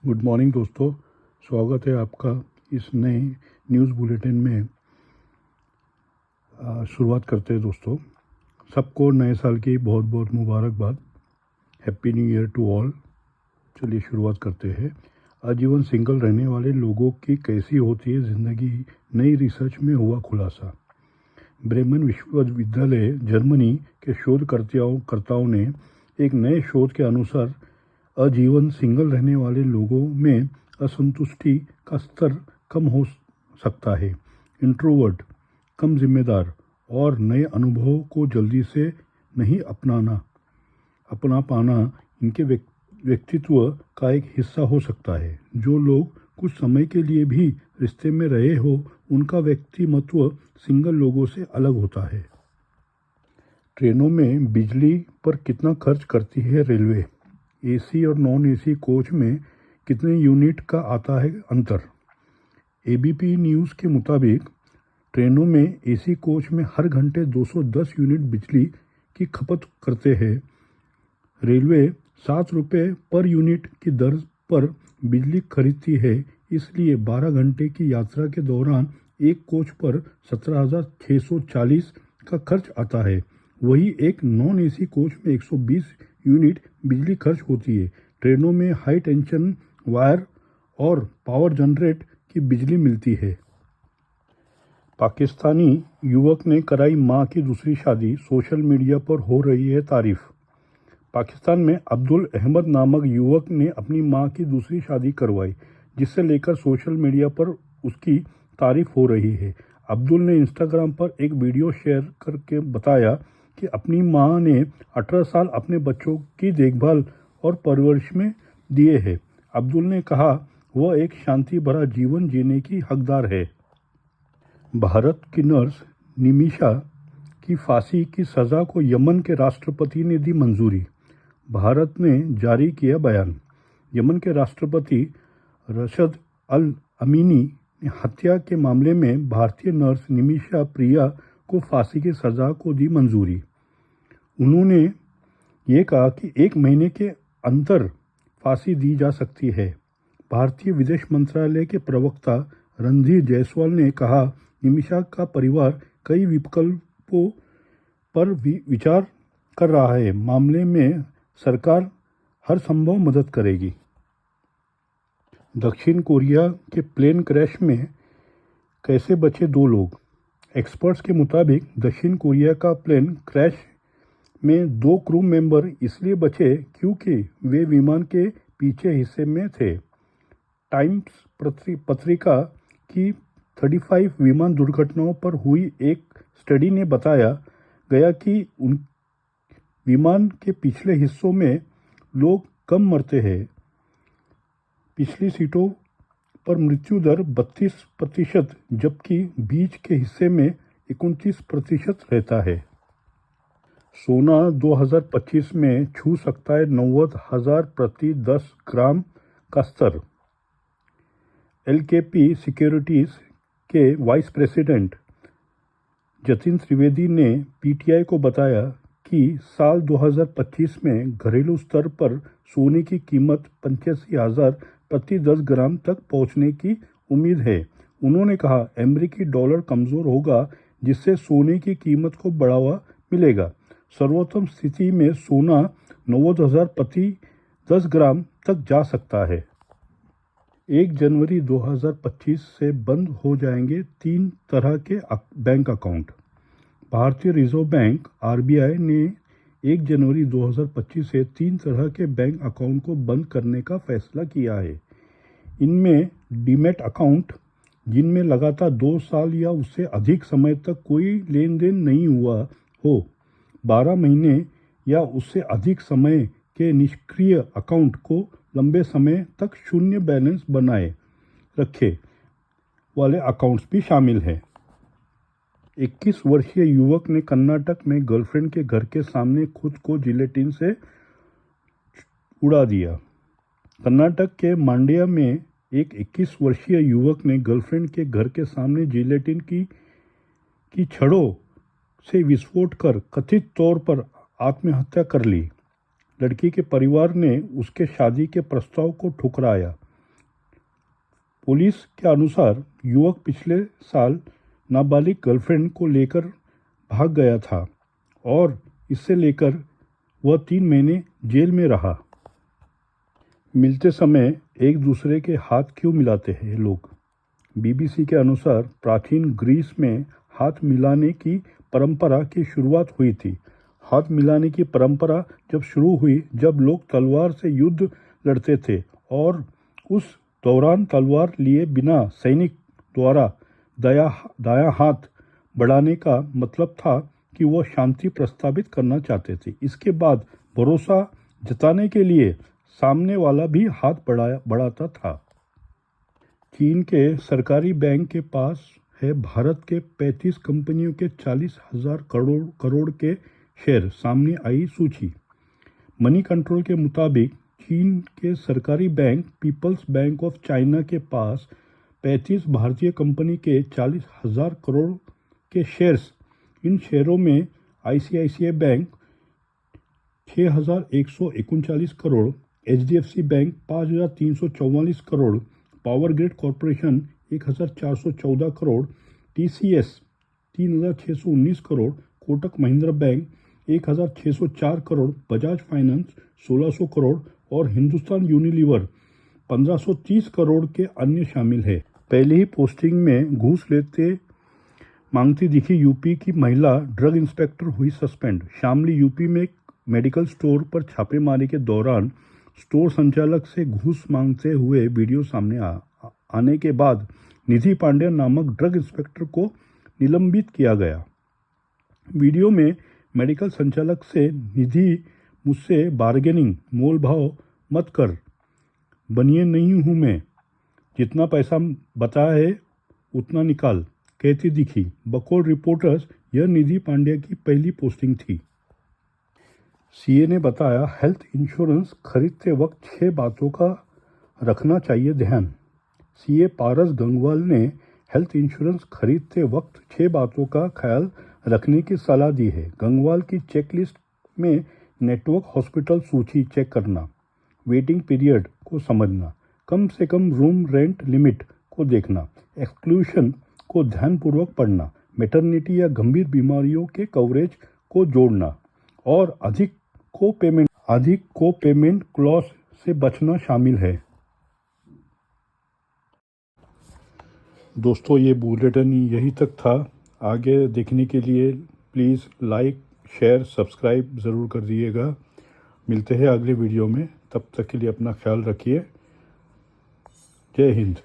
Good morning दोस्तों, स्वागत है आपका इस नए न्यूज़ बुलेटिन में। शुरुआत करते हैं दोस्तों। सबको नए साल की बहुत बहुत मुबारकबाद। Happy new year to all. चलिए शुरुआत करते हैं। आजीवन सिंगल रहने वाले लोगों की कैसी होती है ज़िंदगी, नई रिसर्च में हुआ खुलासा। ब्रेमेन विश्वविद्यालय जर्मनी के शोधकर्ताओं ने एक नए शोध के अनुसार आजीवन सिंगल रहने वाले लोगों में असंतुष्टि का स्तर कम हो सकता है। इंट्रोवर्ट, कम जिम्मेदार और नए अनुभवों को जल्दी से नहीं अपना पाना इनके व्यक्तित्व का एक हिस्सा हो सकता है। जो लोग कुछ समय के लिए भी रिश्ते में रहे हो, उनका व्यक्तिमत्व सिंगल लोगों से अलग होता है। ट्रेनों में बिजली पर कितना खर्च करती है रेलवे? एसी और नॉन एसी कोच में कितने यूनिट का आता है अंतर? एबीपी न्यूज़ के मुताबिक ट्रेनों में एसी कोच में हर घंटे 210 यूनिट बिजली की खपत करते हैं। रेलवे 7 रुपये पर यूनिट की दर पर बिजली खरीदती है, इसलिए 12 घंटे की यात्रा के दौरान एक कोच पर 17,640 का खर्च आता है। वही एक नॉन एसी कोच में 120 यूनिट बिजली खर्च होती है। ट्रेनों में हाई टेंशन वायर और पावर जनरेट की बिजली मिलती है। पाकिस्तानी युवक ने कराई मां की दूसरी शादी, सोशल मीडिया पर हो रही है तारीफ। पाकिस्तान में अब्दुल अहमद नामक युवक ने अपनी मां की दूसरी शादी करवाई, जिसे लेकर सोशल मीडिया पर उसकी तारीफ हो रही है। अब्दुल ने इंस्टाग्राम पर एक वीडियो शेयर करके बताया कि अपनी मां ने 18 साल अपने बच्चों की देखभाल और परवरिश में दिए हैं। अब्दुल ने कहा वह एक शांति भरा जीवन जीने की हकदार है। भारत की नर्स निमिषा की फांसी की सज़ा को यमन के राष्ट्रपति ने दी मंजूरी। भारत ने जारी किया बयान। यमन के राष्ट्रपति रशद अल अमीनी ने हत्या के मामले में भारतीय नर्स निमिषा प्रिया को फांसी की सज़ा को दी मंजूरी। उन्होंने ये कहा कि 1 महीने के अंतर फांसी दी जा सकती है। भारतीय विदेश मंत्रालय के प्रवक्ता रणधीर जायसवाल ने कहा, निमिषा का परिवार कई विकल्पों पर विचार कर रहा है। मामले में सरकार हर संभव मदद करेगी। दक्षिण कोरिया के प्लेन क्रैश में कैसे बचे 2 लोग? एक्सपर्ट्स के मुताबिक दक्षिण कोरिया का प्लेन क्रैश में 2 क्रू मेंबर इसलिए बचे क्योंकि वे विमान के पीछे हिस्से में थे। टाइम्स पत्रिका की 35 विमान दुर्घटनाओं पर हुई एक स्टडी ने बताया गया कि उन विमान के पिछले हिस्सों में लोग कम मरते हैं। पिछली सीटों पर मृत्यु दर 32%, जबकि बीच के हिस्से में 29% रहता है। सोना 2025 में छू सकता है 90,000 प्रति 10 ग्राम का स्तर। एलकेपी सिक्योरिटीज के वाइस प्रेसिडेंट जतिन त्रिवेदी ने पीटीआई को बताया कि साल 2025 में घरेलू स्तर पर सोने की कीमत 85,000 प्रति 10 ग्राम तक पहुंचने की उम्मीद है। उन्होंने कहा, अमेरिकी डॉलर कमज़ोर होगा, जिससे सोने की कीमत को बढ़ावा मिलेगा। सर्वोत्तम स्थिति में सोना 90,000 प्रति 10 ग्राम तक जा सकता है। 1 जनवरी 2025 से बंद हो जाएंगे 3 तरह के बैंक अकाउंट। भारतीय रिजर्व बैंक आरबीआई ने 1 जनवरी 2025 से 3 तरह के बैंक अकाउंट को बंद करने का फैसला किया है। इनमें डीमैट अकाउंट, जिनमें लगातार 2 साल या उससे अधिक समय तक कोई लेन देन नहीं हुआ हो, 12 महीने या उससे अधिक समय के निष्क्रिय अकाउंट को लंबे समय तक शून्य बैलेंस बनाए रखे वाले अकाउंट्स भी शामिल हैं। 21 वर्षीय युवक ने कर्नाटक में गर्लफ्रेंड के घर के सामने खुद को जिलेटिन से उड़ा दिया। कर्नाटक के मांड्या में एक 21 वर्षीय युवक ने गर्लफ्रेंड के घर के सामने जिलेटिन की छड़ों से विस्फोट कर कथित तौर पर आत्महत्या कर ली। लड़की के परिवार ने उसके शादी के प्रस्ताव को ठुकराया। पुलिस के अनुसार युवक पिछले साल नाबालिग गर्लफ्रेंड को लेकर भाग गया था और इससे लेकर वह 3 महीने जेल में रहा। मिलते समय एक दूसरे के हाथ क्यों मिलाते हैं लोग? बीबीसी के अनुसार प्राचीन ग्रीस में हाथ मिलाने की परंपरा की शुरुआत हुई थी। हाथ मिलाने की परंपरा जब शुरू हुई जब लोग तलवार से युद्ध लड़ते थे और उस दौरान तलवार लिए बिना सैनिक द्वारा दायां हाथ बढ़ाने का मतलब था कि वो शांति प्रस्तावित करना चाहते थे। इसके बाद भरोसा जताने के लिए सामने वाला भी हाथ बढ़ाता था। चीन के सरकारी बैंक के पास है भारत के 35 कंपनियों के 40,000 करोड़ के शेयर, सामने आई सूची। मनी कंट्रोल के मुताबिक चीन के सरकारी bank People's Bank of China के पास 35 भारतीय कंपनी के 40,000 करोड़ के शेयर्स। इन शेयरों में ICICI bank 6,139 crore, HDFC bank 5,344 crore, power grid corporation 1,414 crore, TCS 3,619 crore, Kotak Mahindra bank 1,604 crore, Bajaj finance 1,600 crore और हिंदुस्तान यूनिलीवर 1,530 करोड़ के अन्य शामिल है। पहले ही पोस्टिंग में घूस लेते मांगती दिखी यूपी की महिला ड्रग इंस्पेक्टर हुई सस्पेंड। शामली यूपी में एक मेडिकल स्टोर पर छापेमारी के दौरान स्टोर संचालक से घूस मांगते हुए वीडियो सामने आने के बाद निधि पांडे नामक ड्रग इंस्पेक्टर को निलंबित किया गया। वीडियो में मेडिकल संचालक से निधि, मुझसे बार्गेनिंग मोल भाव मत कर, बनिए नहीं हूँ मैं, जितना पैसा बताया है उतना निकाल, कहती दिखी। बकौल रिपोर्टर्स यह निधि पांडे की पहली पोस्टिंग थी। सीए ने बताया, हेल्थ इंश्योरेंस खरीदते वक्त 6 बातों का रखना चाहिए ध्यान। सीए पारस गंगवाल ने हेल्थ इंश्योरेंस खरीदते वक्त 6 बातों का ख्याल रखने की सलाह दी है। गंगवाल की चेकलिस्ट में नेटवर्क हॉस्पिटल सूची चेक करना, वेटिंग पीरियड को समझना, कम से कम रूम रेंट लिमिट को देखना, एक्सक्लूशन को ध्यानपूर्वक पढ़ना, मैटरनिटी या गंभीर बीमारियों के कवरेज को जोड़ना और अधिक को पेमेंट क्लॉज से बचना शामिल है। दोस्तों, ये बुलेटिन यही तक था। आगे देखने के लिए प्लीज़ लाइक, शेयर, सब्सक्राइब ज़रूर कर दीजिएगा। मिलते हैं अगले वीडियो में, तब तक के लिए अपना ख्याल रखिए। जय हिंद।